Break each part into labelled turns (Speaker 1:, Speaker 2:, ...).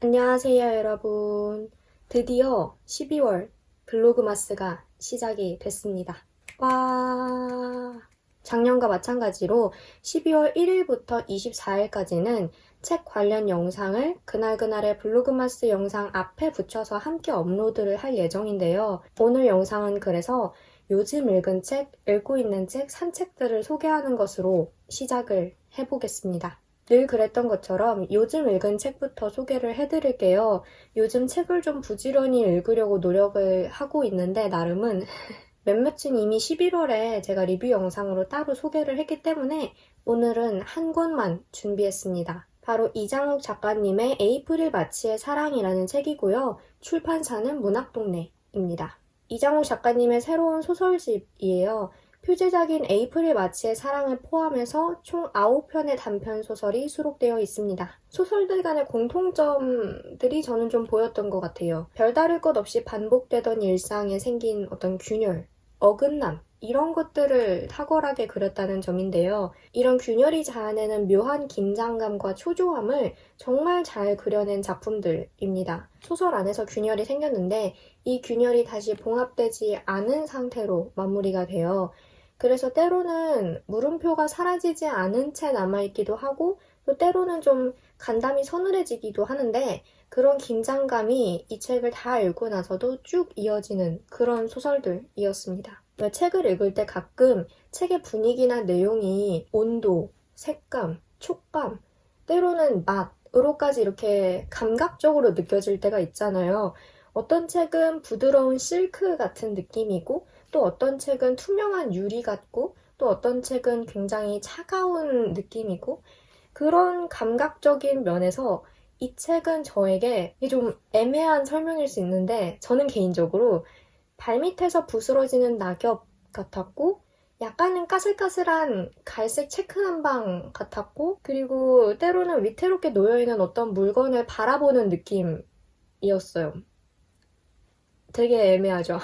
Speaker 1: 안녕하세요, 여러분. 드디어 12월 블로그마스가 시작이 됐습니다. 와! 작년과 마찬가지로 12월 1일부터 24일까지는 책 관련 영상을 그날그날의 블로그마스 영상 앞에 붙여서 함께 업로드를 할 예정인데요. 오늘 영상은 그래서 요즘 읽은 책, 읽고 있는 책, 산 책들을 소개하는 것으로 시작을 해보겠습니다. 늘 그랬던 것처럼 요즘 읽은 책부터 소개를 해드릴게요. 요즘 책을 좀 부지런히 읽으려고 노력을 하고 있는데 나름은 몇몇은 이미 11월에 제가 리뷰 영상으로 따로 소개를 했기 때문에 오늘은 한 권만 준비했습니다. 바로 이장욱 작가님의 에이프릴 마치의 사랑이라는 책이고요. 출판사는 문학동네입니다. 이장욱 작가님의 새로운 소설집이에요. 표제작인 에이프릴 마치의 사랑을 포함해서 총 9편의 단편 소설이 수록되어 있습니다. 소설들 간의 공통점들이 저는 좀 보였던 것 같아요. 별다를 것 없이 반복되던 일상에 생긴 어떤 균열, 어긋남, 이런 것들을 탁월하게 그렸다는 점인데요. 이런 균열이 자아내는 묘한 긴장감과 초조함을 정말 잘 그려낸 작품들입니다. 소설 안에서 균열이 생겼는데 이 균열이 다시 봉합되지 않은 상태로 마무리가 돼요. 그래서 때로는 물음표가 사라지지 않은 채 남아있기도 하고 또 때로는 좀 간담이 서늘해지기도 하는데 그런 긴장감이 이 책을 다 읽고 나서도 쭉 이어지는 그런 소설들이었습니다. 책을 읽을 때 가끔 책의 분위기나 내용이 온도, 색감, 촉감, 때로는 맛으로까지 이렇게 감각적으로 느껴질 때가 있잖아요. 어떤 책은 부드러운 실크 같은 느낌이고 또 어떤 책은 투명한 유리 같고 또 어떤 책은 굉장히 차가운 느낌이고 그런 감각적인 면에서 이 책은 저에게 좀 애매한 설명일 수 있는데 저는 개인적으로 발밑에서 부스러지는 낙엽 같았고 약간은 까슬까슬한 갈색 체크 한방 같았고 그리고 때로는 위태롭게 놓여있는 어떤 물건을 바라보는 느낌이었어요. 되게 애매하죠.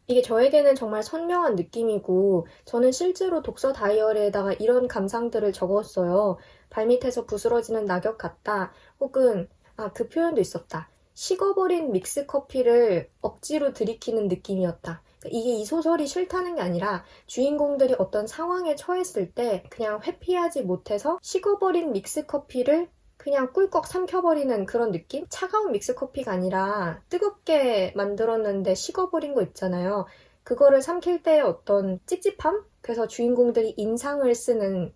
Speaker 1: 이게 저에게는 정말 선명한 느낌이고 저는 실제로 독서 다이어리에다가 이런 감상들을 적었어요. 발밑에서 부스러지는 낙엽 같다. 혹은 그 표현도 있었다. 식어버린 믹스커피를 억지로 들이키는 느낌이었다. 그러니까 이게 이 소설이 싫다는 게 아니라 주인공들이 어떤 상황에 처했을 때 그냥 회피하지 못해서 식어버린 믹스커피를 그냥 꿀꺽 삼켜버리는 그런 느낌? 차가운 믹스커피가 아니라 뜨겁게 만들었는데 식어버린 거 있잖아요. 그거를 삼킬 때의 어떤 찝찝함? 그래서 주인공들이 인상을 쓰는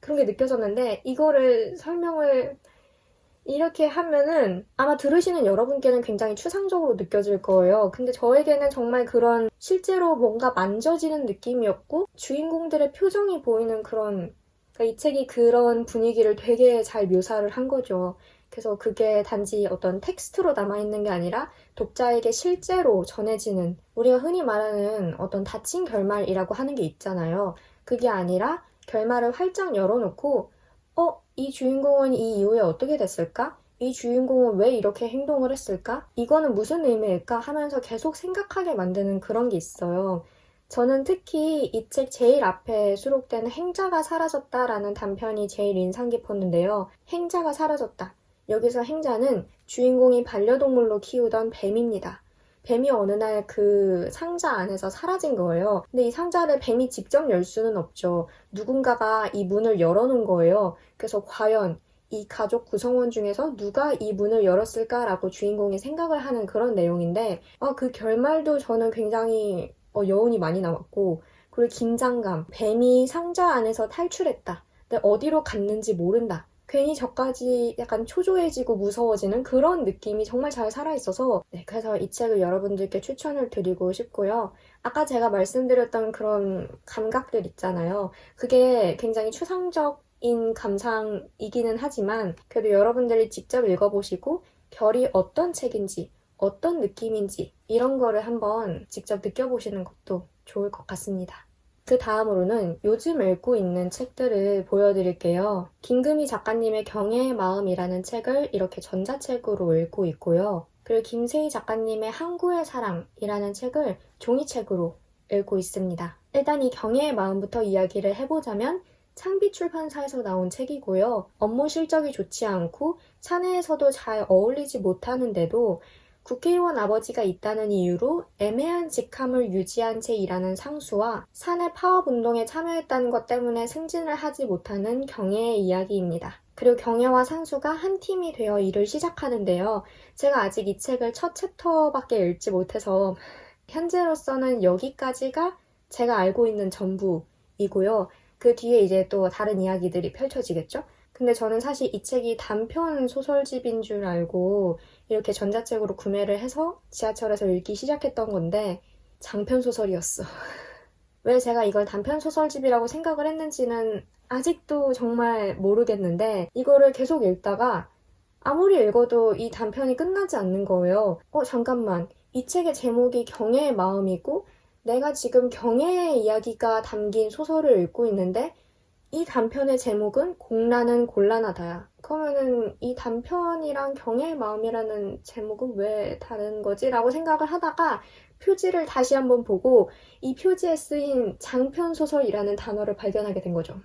Speaker 1: 그런 게 느껴졌는데 이거를 설명을 이렇게 하면은 아마 들으시는 여러분께는 굉장히 추상적으로 느껴질 거예요. 근데 저에게는 정말 그런 실제로 뭔가 만져지는 느낌이었고 주인공들의 표정이 보이는 그런 그러니까 이 책이 그런 분위기를 되게 잘 묘사를 한 거죠. 그래서 그게 단지 어떤 텍스트로 남아있는 게 아니라 독자에게 실제로 전해지는 우리가 흔히 말하는 어떤 닫힌 결말이라고 하는 게 있잖아요. 그게 아니라 결말을 활짝 열어놓고 이 주인공은 이 이후에 어떻게 됐을까? 이 주인공은 왜 이렇게 행동을 했을까? 이거는 무슨 의미일까? 하면서 계속 생각하게 만드는 그런 게 있어요. 저는 특히 이 책 제일 앞에 수록된 행자가 사라졌다라는 단편이 제일 인상 깊었는데요. 행자가 사라졌다. 여기서 행자는 주인공이 반려동물로 키우던 뱀입니다. 뱀이 어느 날 그 상자 안에서 사라진 거예요. 근데 이 상자를 뱀이 직접 열 수는 없죠. 누군가가 이 문을 열어놓은 거예요. 그래서 과연 이 가족 구성원 중에서 누가 이 문을 열었을까라고 주인공이 생각을 하는 그런 내용인데 그 결말도 저는 굉장히 여운이 많이 남았고 그리고 긴장감, 뱀이 상자 안에서 탈출했다. 근데 어디로 갔는지 모른다. 괜히 저까지 약간 초조해지고 무서워지는 그런 느낌이 정말 잘 살아있어서 그래서 이 책을 여러분들께 추천을 드리고 싶고요. 아까 제가 말씀드렸던 그런 감각들 있잖아요. 그게 굉장히 추상적인 감상이기는 하지만 그래도 여러분들이 직접 읽어보시고 결이 어떤 책인지 어떤 느낌인지 이런 거를 한번 직접 느껴보시는 것도 좋을 것 같습니다. 그 다음으로는 요즘 읽고 있는 책들을 보여드릴게요. 김금희 작가님의 경애의 마음이라는 책을 이렇게 전자책으로 읽고 있고요. 그리고 김세희 작가님의 항구의 사랑이라는 책을 종이책으로 읽고 있습니다. 일단 이 경애의 마음부터 이야기를 해보자면 창비 출판사에서 나온 책이고요. 업무 실적이 좋지 않고 사내에서도 잘 어울리지 못하는데도 국회의원 아버지가 있다는 이유로 애매한 직함을 유지한 채 일하는 상수와 사내 파업운동에 참여했다는 것 때문에 승진을 하지 못하는 경애의 이야기입니다. 그리고 경애와 상수가 한 팀이 되어 일을 시작하는데요. 제가 아직 이 책을 첫 챕터밖에 읽지 못해서 현재로서는 여기까지가 제가 알고 있는 전부이고요. 그 뒤에 이제 또 다른 이야기들이 펼쳐지겠죠? 근데 저는 사실 이 책이 단편 소설집인 줄 알고 이렇게 전자책으로 구매를 해서 지하철에서 읽기 시작했던 건데 장편 소설이었어. 왜 제가 이걸 단편 소설집이라고 생각을 했는지는 아직도 정말 모르겠는데 이거를 계속 읽다가 아무리 읽어도 이 단편이 끝나지 않는 거예요. 잠깐만. 이 책의 제목이 경애의 마음이고 내가 지금 경애의 이야기가 담긴 소설을 읽고 있는데 이 단편의 제목은 공란은 곤란하다야. 그러면은 이 단편이랑 경애의 마음이라는 제목은 왜 다른 거지? 라고 생각을 하다가 표지를 다시 한번 보고 이 표지에 쓰인 장편소설이라는 단어를 발견하게 된 거죠.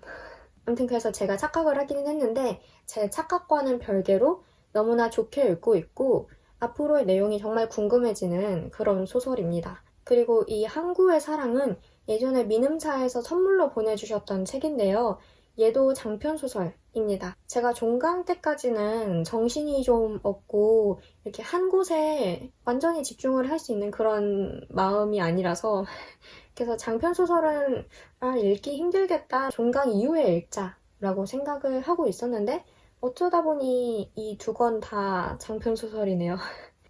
Speaker 1: 아무튼 그래서 제가 착각을 하기는 했는데 제 착각과는 별개로 너무나 좋게 읽고 있고 앞으로의 내용이 정말 궁금해지는 그런 소설입니다. 그리고 이 항구의 사랑은 예전에 민음차에서 선물로 보내주셨던 책인데요. 얘도 장편소설입니다. 제가 종강 때까지는 정신이 좀 없고 이렇게 한 곳에 완전히 집중을 할 수 있는 그런 마음이 아니라서 그래서 장편소설은 읽기 힘들겠다. 종강 이후에 읽자라고 생각을 하고 있었는데 어쩌다 보니 이 두 권 다 장편소설이네요.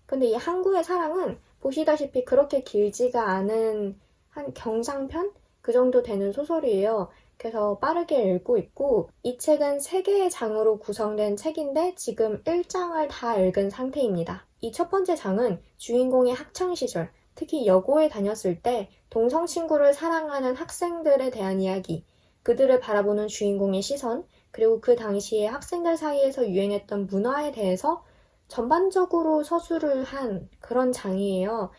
Speaker 1: 근데 이 항구의 사랑은 보시다시피 그렇게 길지가 않은 한 경상편? 그 정도 되는 소설이에요. 그래서 빠르게 읽고 있고 이 책은 3개의 장으로 구성된 책인데 지금 1장을 다 읽은 상태입니다. 이 첫 번째 장은 주인공의 학창시절, 특히 여고에 다녔을 때 동성 친구를 사랑하는 학생들에 대한 이야기, 그들을 바라보는 주인공의 시선, 그리고 그 당시에 학생들 사이에서 유행했던 문화에 대해서 전반적으로 서술을 한 그런 장이에요.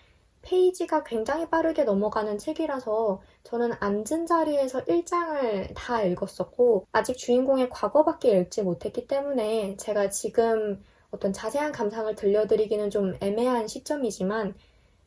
Speaker 1: 페이지가 굉장히 빠르게 넘어가는 책이라서 저는 앉은 자리에서 1장을 다 읽었었고 아직 주인공의 과거밖에 읽지 못했기 때문에 제가 지금 어떤 자세한 감상을 들려드리기는 좀 애매한 시점이지만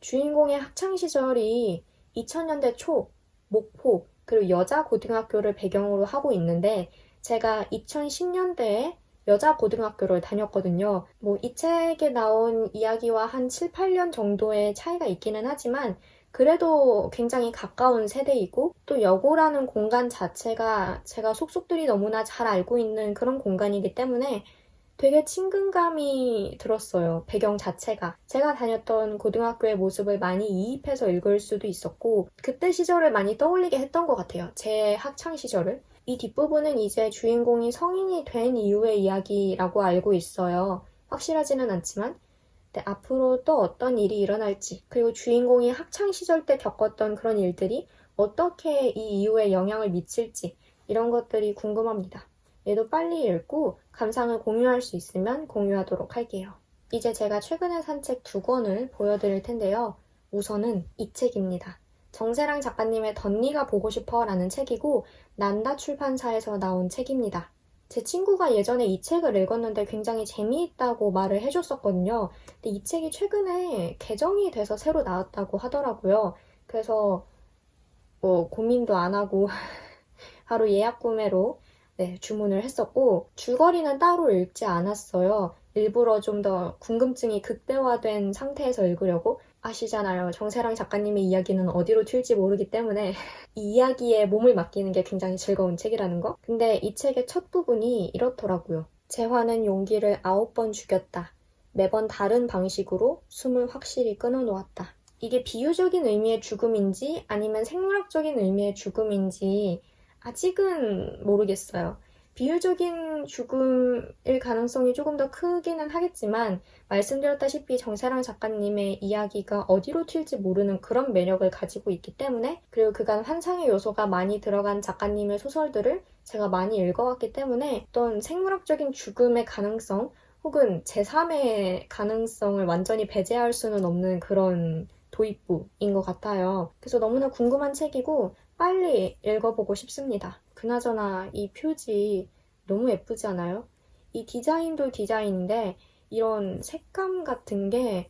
Speaker 1: 주인공의 학창시절이 2000년대 초 목포 그리고 여자 고등학교를 배경으로 하고 있는데 제가 2010년대에 여자 고등학교를 다녔거든요. 이 책에 나온 이야기와 한 7, 8년 정도의 차이가 있기는 하지만 그래도 굉장히 가까운 세대이고 또 여고라는 공간 자체가 제가 속속들이 너무나 잘 알고 있는 그런 공간이기 때문에 되게 친근감이 들었어요. 배경 자체가. 제가 다녔던 고등학교의 모습을 많이 이입해서 읽을 수도 있었고 그때 시절을 많이 떠올리게 했던 것 같아요. 제 학창 시절을. 이 뒷부분은 이제 주인공이 성인이 된 이후의 이야기라고 알고 있어요. 확실하지는 않지만 앞으로 또 어떤 일이 일어날지 그리고 주인공이 학창시절 때 겪었던 그런 일들이 어떻게 이 이후에 영향을 미칠지 이런 것들이 궁금합니다. 얘도 빨리 읽고 감상을 공유할 수 있으면 공유하도록 할게요. 이제 제가 최근에 산 책 2권을 보여드릴 텐데요. 우선은 이 책입니다. 정세랑 작가님의 덧니가 보고 싶어 라는 책이고 난다 출판사에서 나온 책입니다. 제 친구가 예전에 이 책을 읽었는데 굉장히 재미있다고 말을 해줬었거든요. 근데 이 책이 최근에 개정이 돼서 새로 나왔다고 하더라고요. 그래서 고민도 안 하고 바로 예약 구매로 주문을 했었고 줄거리는 따로 읽지 않았어요. 일부러 좀 더 궁금증이 극대화된 상태에서 읽으려고. 아시잖아요. 정세랑 작가님의 이야기는 어디로 튈지 모르기 때문에 이 이야기에 몸을 맡기는 게 굉장히 즐거운 책이라는 거. 근데 이 책의 첫 부분이 이렇더라고요. 재화는 용기를 9번 죽였다. 매번 다른 방식으로 숨을 확실히 끊어놓았다. 이게 비유적인 의미의 죽음인지 아니면 생물학적인 의미의 죽음인지 아직은 모르겠어요. 비유적인 죽음일 가능성이 조금 더 크기는 하겠지만 말씀드렸다시피 정세랑 작가님의 이야기가 어디로 튈지 모르는 그런 매력을 가지고 있기 때문에 그리고 그간 환상의 요소가 많이 들어간 작가님의 소설들을 제가 많이 읽어왔기 때문에 어떤 생물학적인 죽음의 가능성 혹은 제3의 가능성을 완전히 배제할 수는 없는 그런 도입부인 것 같아요. 그래서 너무나 궁금한 책이고 빨리 읽어보고 싶습니다. 그나저나 이 표지 너무 예쁘지 않아요? 이 디자인도 디자인인데 이런 색감 같은 게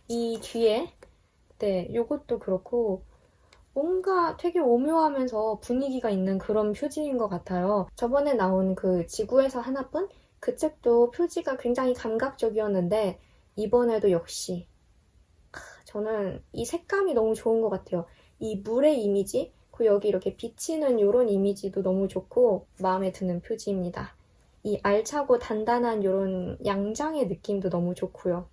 Speaker 1: 이 뒤에 네, 요것도 그렇고 뭔가 되게 오묘하면서 분위기가 있는 그런 표지인 것 같아요. 저번에 나온 그 지구에서 하나뿐? 그 책도 표지가 굉장히 감각적이었는데 이번에도 역시 저는 이 색감이 너무 좋은 것 같아요. 이 물의 이미지, 그 여기 이렇게 비치는 이런 이미지도 너무 좋고 마음에 드는 표지입니다. 이 알차고 단단한 이런 양장의 느낌도 너무 좋고요.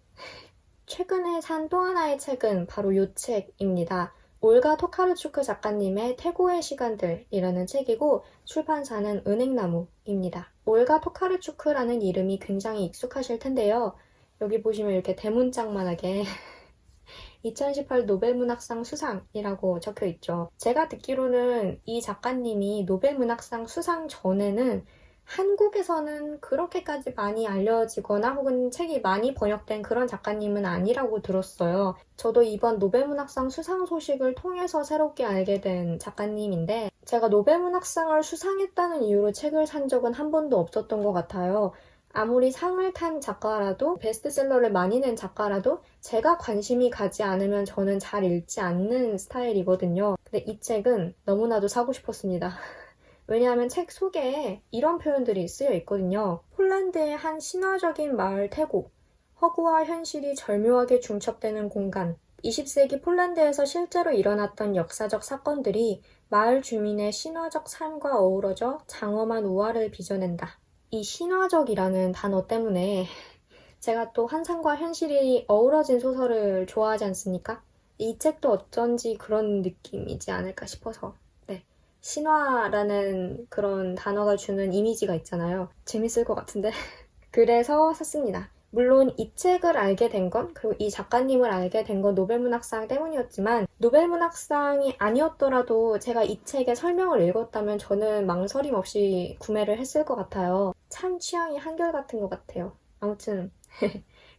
Speaker 1: 최근에 산 또 하나의 책은 바로 이 책입니다. 올가 토카르추크 작가님의 태고의 시간들이라는 책이고 출판사는 은행나무입니다. 올가 토카르추크라는 이름이 굉장히 익숙하실 텐데요. 여기 보시면 이렇게 대문짝만하게 2018 노벨문학상 수상이라고 적혀 있죠. 제가 듣기로는 이 작가님이 노벨문학상 수상 전에는 한국에서는 그렇게까지 많이 알려지거나 혹은 책이 많이 번역된 그런 작가님은 아니라고 들었어요. 저도 이번 노벨문학상 수상 소식을 통해서 새롭게 알게 된 작가님인데 제가 노벨문학상을 수상했다는 이유로 책을 산 적은 한 번도 없었던 것 같아요. 아무리 상을 탄 작가라도 베스트셀러를 많이 낸 작가라도 제가 관심이 가지 않으면 저는 잘 읽지 않는 스타일이거든요. 근데 이 책은 너무나도 사고 싶었습니다. 왜냐하면 책 속에 이런 표현들이 쓰여 있거든요. 폴란드의 한 신화적인 마을 태고, 허구와 현실이 절묘하게 중첩되는 공간, 20세기 폴란드에서 실제로 일어났던 역사적 사건들이 마을 주민의 신화적 삶과 어우러져 장엄한 우화를 빚어낸다. 이 신화적이라는 단어 때문에 제가 또 환상과 현실이 어우러진 소설을 좋아하지 않습니까? 이 책도 어쩐지 그런 느낌이지 않을까 싶어서 네, 신화라는 그런 단어가 주는 이미지가 있잖아요. 재밌을 것 같은데 그래서 샀습니다. 물론 이 책을 알게 된 건, 그리고 이 작가님을 알게 된 건 노벨문학상 때문이었지만 노벨문학상이 아니었더라도 제가 이 책의 설명을 읽었다면 저는 망설임 없이 구매를 했을 것 같아요. 참 취향이 한결같은 것 같아요. 아무튼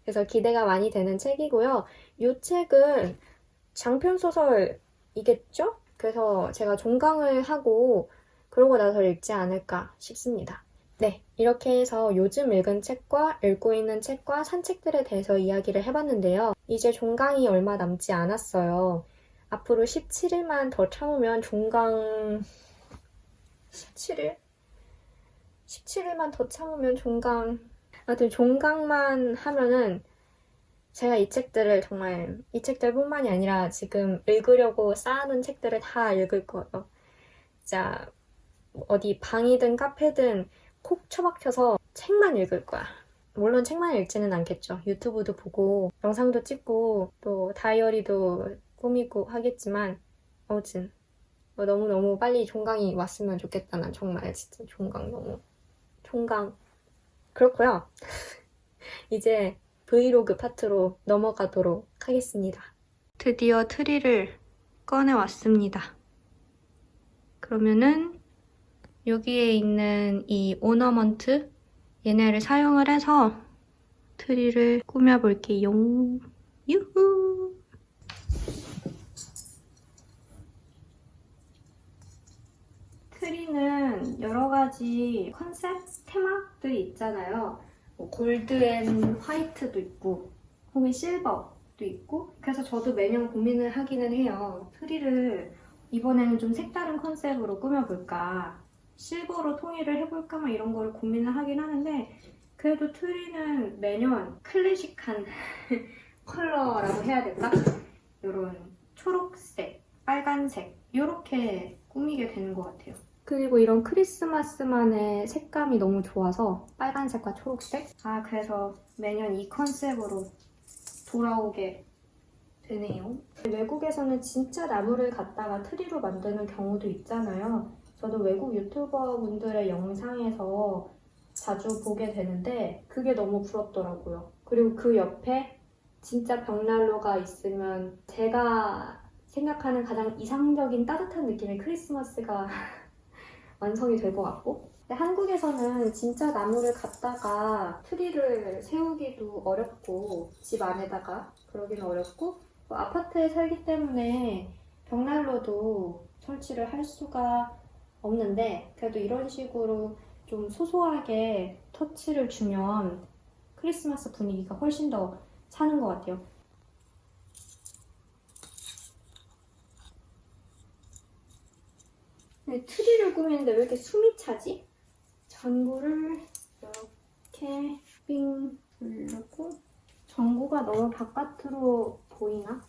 Speaker 1: 그래서 기대가 많이 되는 책이고요. 이 책은 장편소설이겠죠? 그래서 제가 종강을 하고 그러고 나서 읽지 않을까 싶습니다. 네, 이렇게 해서 요즘 읽은 책과 읽고 있는 책과 산 책들에 대해서 이야기를 해봤는데요. 이제 종강이 얼마 남지 않았어요. 앞으로 17일만 더 참으면 종강... 17일? 17일만 더 참으면 종강... 하여튼 종강만 하면은 제가 이 책들을 정말 이 책들뿐만이 아니라 지금 읽으려고 쌓아놓은 책들을 다 읽을 거예요. 진짜 어디 방이든 카페든 콕 처박혀서 책만 읽을 거야. 물론 책만 읽지는 않겠죠. 유튜브도 보고 영상도 찍고 또 다이어리도 꾸미고 하겠지만 아무튼 너무너무 빨리 종강이 왔으면 좋겠다. 난 정말 진짜 종강 너무 종강 그렇고요. 이제 브이로그 파트로 넘어가도록 하겠습니다. 드디어 트리를 꺼내왔습니다. 그러면은 여기에 있는 이 오너먼트 얘네를 사용을 해서 트리를 꾸며볼게요. 유후! 트리는 여러 가지 컨셉, 테마들이 있잖아요. 뭐 골드 앤 화이트도 있고 혹은 실버도 있고 그래서 저도 매년 고민을 하기는 해요. 트리를 이번에는 좀 색다른 컨셉으로 꾸며볼까 실버로 통일을 해볼까 막 이런 거를 고민을 하긴 하는데 그래도 트리는 매년 클래식한 컬러라고 해야 될까? 이런 초록색, 빨간색 이렇게 꾸미게 되는 것 같아요. 그리고 이런 크리스마스만의 색감이 너무 좋아서 빨간색과 초록색? 그래서 매년 이 컨셉으로 돌아오게 되네요. 외국에서는 진짜 나무를 갖다가 트리로 만드는 경우도 있잖아요. 저도 외국 유튜버 분들의 영상에서 자주 보게 되는데 그게 너무 부럽더라고요. 그리고 그 옆에 진짜 벽난로가 있으면 제가 생각하는 가장 이상적인 따뜻한 느낌의 크리스마스가 완성이 될 것 같고 근데 한국에서는 진짜 나무를 갖다가 트리를 세우기도 어렵고 집 안에다가 그러기는 어렵고 아파트에 살기 때문에 벽난로도 설치를 할 수가 없는데, 그래도 이런 식으로 좀 소소하게 터치를 주면 크리스마스 분위기가 훨씬 더 사는 것 같아요. 네, 트리를 꾸미는데 왜 이렇게 숨이 차지? 전구를 이렇게 삥 누르고, 전구가 너무 바깥으로 보이나?